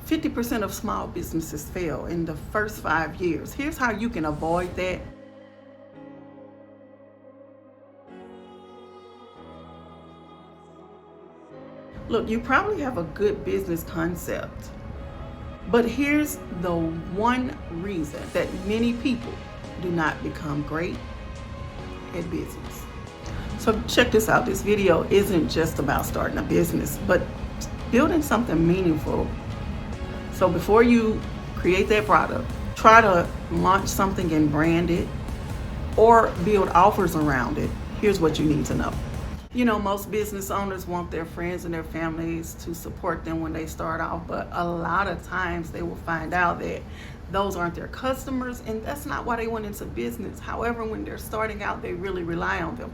50% of small businesses fail in the first 5 years. Here's how you can avoid that. Look, you probably have a good business concept, but here's the one reason that many people do not become great at business. So check this out. This video isn't just about starting a business, but building something meaningful. So before you create that product, try to launch something and brand it or build offers around it. Here's what you need to know. You know, most business owners want their friends and their families to support them when they start off, but a lot of times they will find out that those aren't their customers, and that's not why they went into business. However, when they're starting out, they really rely on them.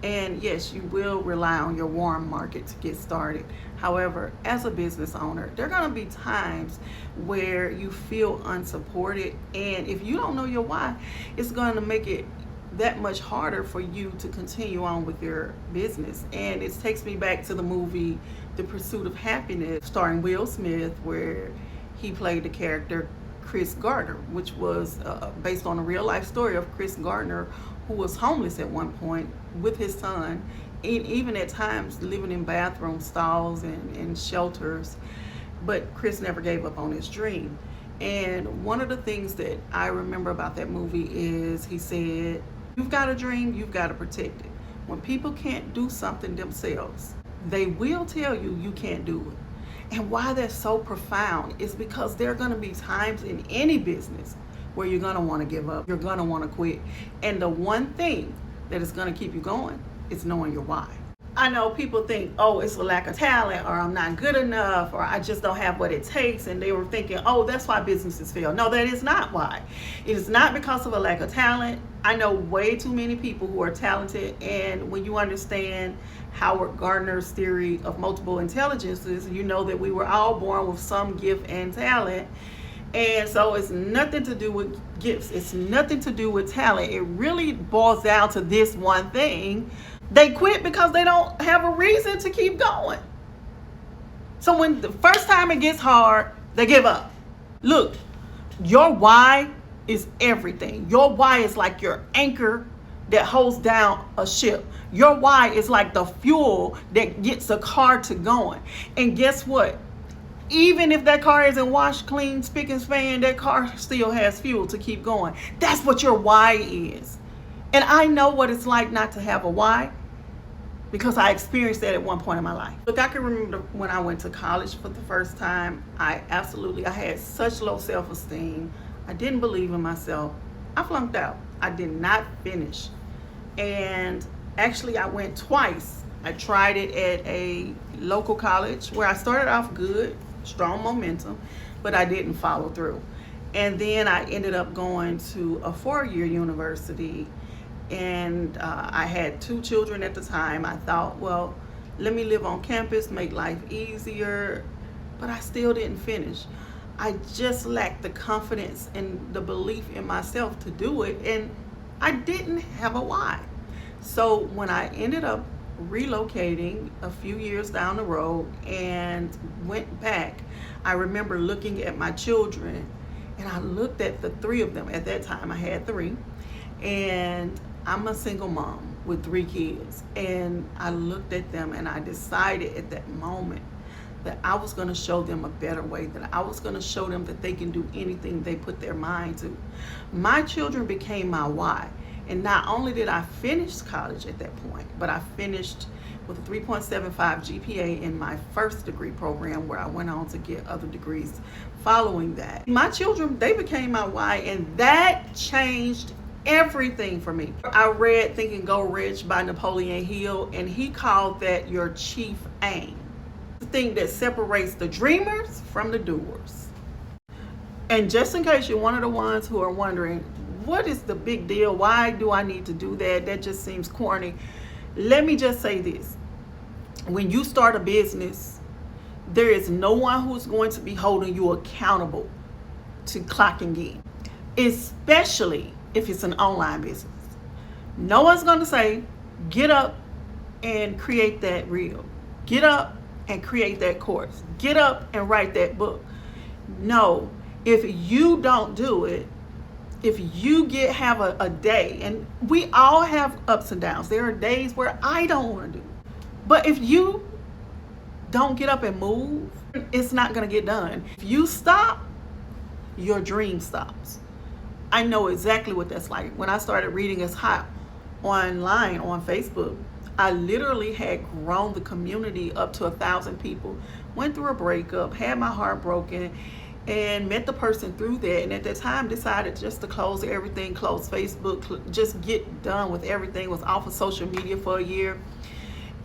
And yes, you will rely on your warm market to get started. However, as a business owner, there are going to be times where you feel unsupported, and if you don't know your why, it's going to make it that much harder for you to continue on with your business. And it takes me back to the movie The Pursuit of Happiness, starring Will Smith, where he played the character Chris Gardner, which was based on a real life story of Chris Gardner, who was homeless at one point with his son, and even at times living in bathroom stalls and shelters. But Chris never gave up on his dream. And one of the things that I remember about that movie is he said, you've got a dream, you've got to protect it. When people can't do something themselves, they will tell you you can't do it. And why that's so profound is because there are going to be times in any business where you're going to want to give up, you're going to want to quit. And the one thing that is going to keep you going is knowing your why. I know people think, oh, it's a lack of talent, or I'm not good enough, or I just don't have what it takes. And they were thinking, oh, that's why businesses fail. No, that is not why. It is not because of a lack of talent. I know way too many people who are talented. And when you understand Howard Gardner's theory of multiple intelligences, you know that we were all born with some gift and talent. And so it's nothing to do with gifts. It's nothing to do with talent. It really boils down to this one thing. They quit because they don't have a reason to keep going. So when the first time it gets hard, they give up. Look, your why is everything. Your why is like your anchor that holds down a ship. Your why is like the fuel that gets a car to going. And guess what? Even if that car isn't washed clean, spick and span, that car still has fuel to keep going. That's what your why is. And I know what it's like not to have a why, because I experienced that at one point in my life. Look, I can remember when I went to college for the first time, I had such low self-esteem. I didn't believe in myself. I flunked out. I did not finish. And actually I went twice. I tried it at a local college where I started off good, strong momentum, but I didn't follow through. And then I ended up going to a 4-year university, and I had 2 children at the time. I thought, well, let me live on campus, make life easier, but I still didn't finish. I just lacked the confidence and the belief in myself to do it, and I didn't have a why. So when I ended up relocating a few years down the road and went back, I remember looking at my children, and I looked at the 3 of them. At that time I had 3, and I'm a single mom with 3 kids, and I looked at them and I decided at that moment that I was going to show them a better way, that I was going to show them that they can do anything they put their mind to. My children became my why. And not only did I finish college at that point, but I finished with a 3.75 GPA in my first degree program, where I went on to get other degrees following that. My children, they became my why, and that changed everything for me. I read Think and Go Rich by Napoleon Hill, and he called that your chief aim, the thing that separates the dreamers from the doers. And just in case you're one of the ones who are wondering, what is the big deal? Why do I need to do that? That just seems corny. Let me just say this. When you start a business, there is no one who's going to be holding you accountable to clocking in, especially if it's an online business. No one's going to say, get up and create that reel. Get up and create that course. Get up and write that book. No, if you don't do it, if you have a day, and we all have ups and downs. There are days where I don't want to do it. But if you don't get up and move, it's not going to get done. If you stop, your dream stops. I know exactly what that's like. When I started reading Is Hot online on Facebook, I literally had grown the community up to 1,000 people, went through a breakup, had my heart broken, and met the person through that. And at that time decided just to close everything, close Facebook, just get done with everything, was off of social media for a year.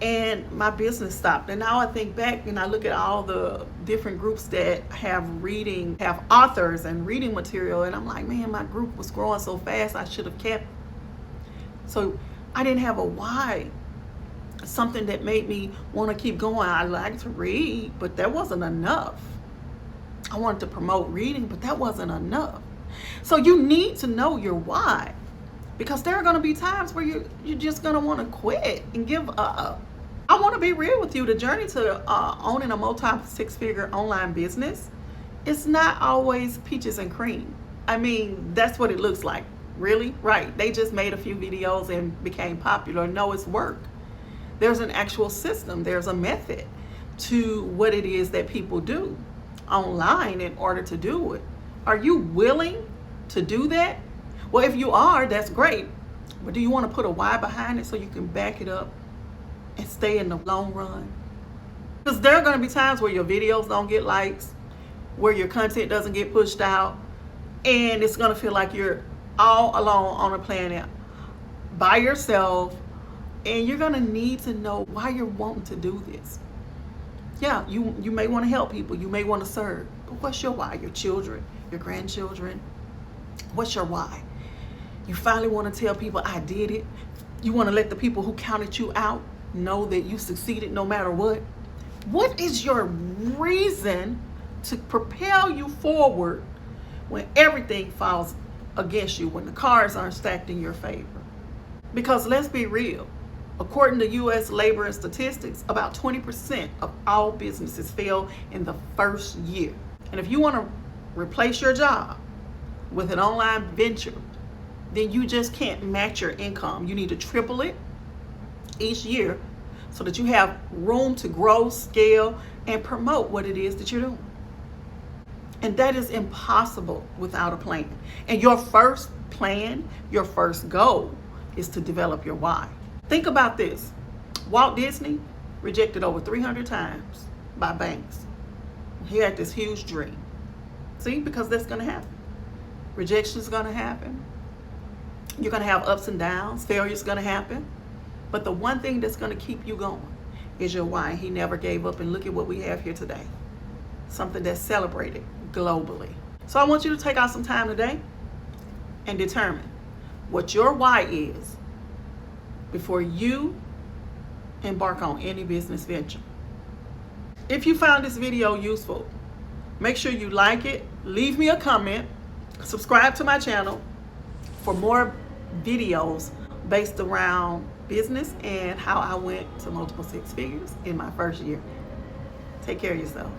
And my business stopped. And now I think back and I look at all the different groups that have authors and reading material, and I'm like, man, my group was growing so fast, I should have kept. So I didn't have a why, something that made me want to keep going. I like to read, but that wasn't enough. I wanted to promote reading, but that wasn't enough. So you need to know your why, because there are going to be times where you're just going to want to quit and give up. I want to be real with you. The journey to owning a multi-six-figure online business, it's not always peaches and cream. I mean, that's what it looks like. Really? Right. They just made a few videos and became popular. No, it's work. There's an actual system. There's a method to what it is that people do online in order to do it. Are you willing to do that? Well, if you are, that's great. But do you want to put a why behind it so you can back it up and stay in the long run? Because there are going to be times where your videos don't get likes, where your content doesn't get pushed out, and it's going to feel like you're all alone on a planet by yourself, and you're going to need to know why you're wanting to do this. Yeah, you may want to help people, you may want to serve, but what's your why? Your children, your grandchildren, what's your why? You finally want to tell people, I did it. You want to let the people who counted you out know that you succeeded no matter what. What is your reason to propel you forward when everything falls against you, when the cards aren't stacked in your favor? Because let's be real, according to U.S. labor and statistics, about 20% of all businesses fail in the first year. And if you want to replace your job with an online venture, then you just can't match your income. You need to triple it each year so that you have room to grow, scale, and promote what it is that you're doing. And that is impossible without a plan. And your first plan, your first goal is to develop your why. Think about this. Walt Disney rejected over 300 times by banks. He had this huge dream. See, because that's going to happen. Rejection is going to happen. You're going to have ups and downs. Failure is going to happen. But the one thing that's going to keep you going is your why. He never gave up. And look at what we have here today. Something that's celebrated globally. So I want you to take out some time today and determine what your why is before you embark on any business venture. If you found this video useful, make sure you like it, leave me a comment, subscribe to my channel for more videos based around business and how I went to multiple six figures in my first year. Take care of yourself.